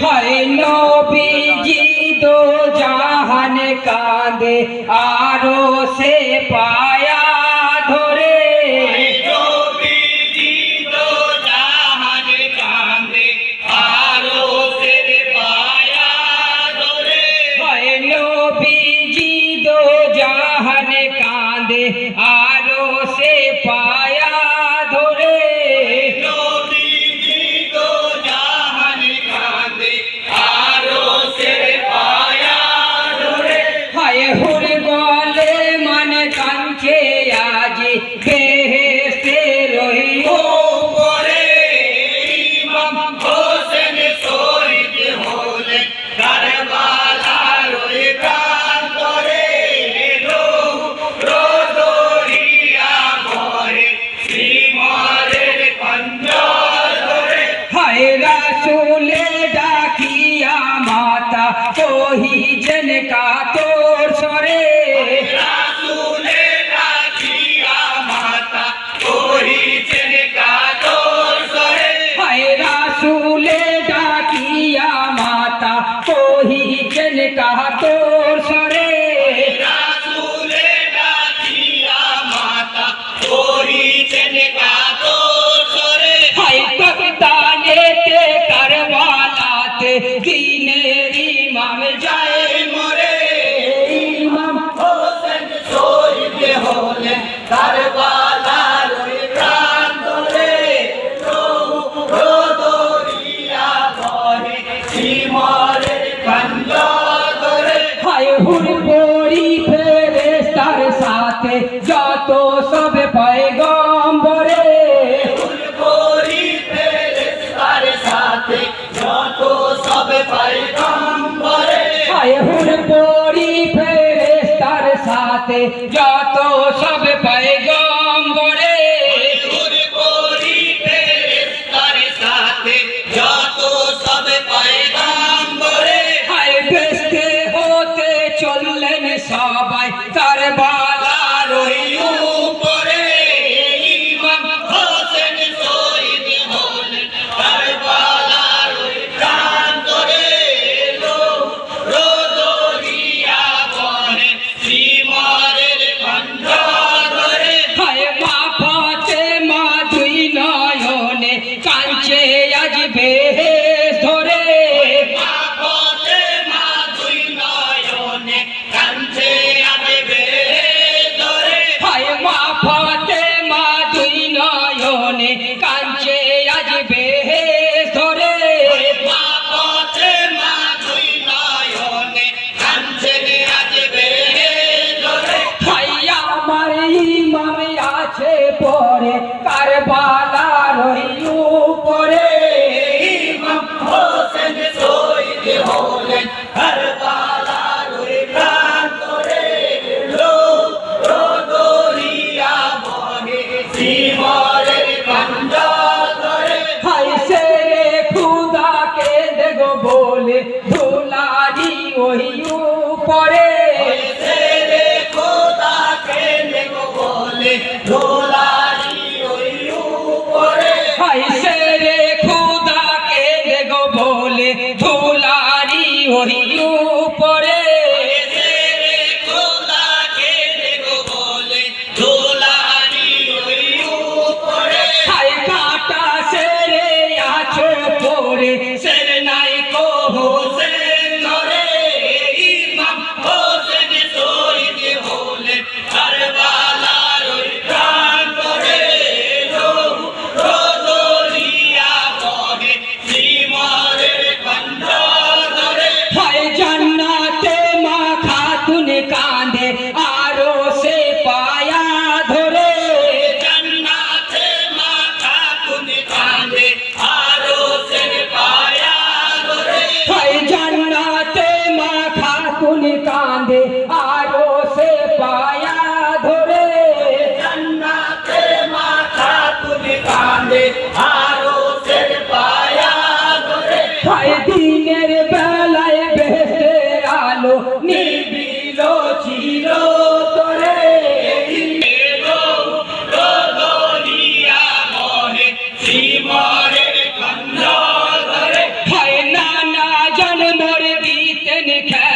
হায় নবীজি দো জাহান কাঁদে আরো সে পায়া ধরে। নবীজি দো জাহান কাঁদে আরো সে পায়া ধরে। হায় নবীজি দো জাহান কাঁদে আরো সে পায়া ধরে। নবীজি দো জাহান কাঁদে আরো সে পায়া ধরে। হায় হুর গলে মান কাঞ্চে আজি বেহেশতে রহি। উপরে ইমাম হোসেন শহীদ হলেন কারবালার ওই প্রান্তরে। রোদরিয়া বহে শ্রীমরের কঞ্জর ধরে। হায় রাসূলে ডাকিয়া মাতা কহিছেন কাতর স্বরে। রাসূলে ডাকিয়া মাতা কহিছেন কাতর স্বরে। হায় রাসূলে ডাকিয়া মাতা কহিছেন কাতর স্বরে। রাসূলে ডাকিয়া মাতা কহিছেন কাতর স্বরে। হায় তকদানেতে কারবালাতে দ্বীনের ইমাম যায় মরে ইমাম। হোসেন শহীদ হলেন কারবালার ওই প্রান্তরে। রোদরিয়া বহে শ্রীমরের কঞ্জর ধরে। হায় হুর পরি ফেরেশতার সাথে যত সব পয়গম্বরে। করি ফেরেশতার সাথে যত সব পয়গম্বরে। হায় হুর পরি ফেরেশতার সাথে যত সব পয়গম্বরে। করি ফেরেশতার সাথে যত সব পয়গম্বরে। হায় বেস্তে হতে চললেন সবাই কারবালার ওই উপরে ইমাম হোসেন শহীদ হলেন কারবালার ওই প্রান্তরে। রোদরিয়া বহে শ্রীমরের কঞ্জর ধরে। হায় মা ফাতেমা দুই নয়নে কাঁদছে আজ বেহেশ ধরে। মা ফাতেমা দুই নয়নে কাঁদছে আজ বেহেশ ধরে। হায় মা ফাতেমা দুই নয়নে কাঁদছে আজ বেহেশ ধরে। মা ফাতেমা দুই নয়নে কাঁদছে আজ বেহেশ ধরে। হায় আমার ইমাম আছে পরে কারবালার ওই উপরে। ইমাম খেলেন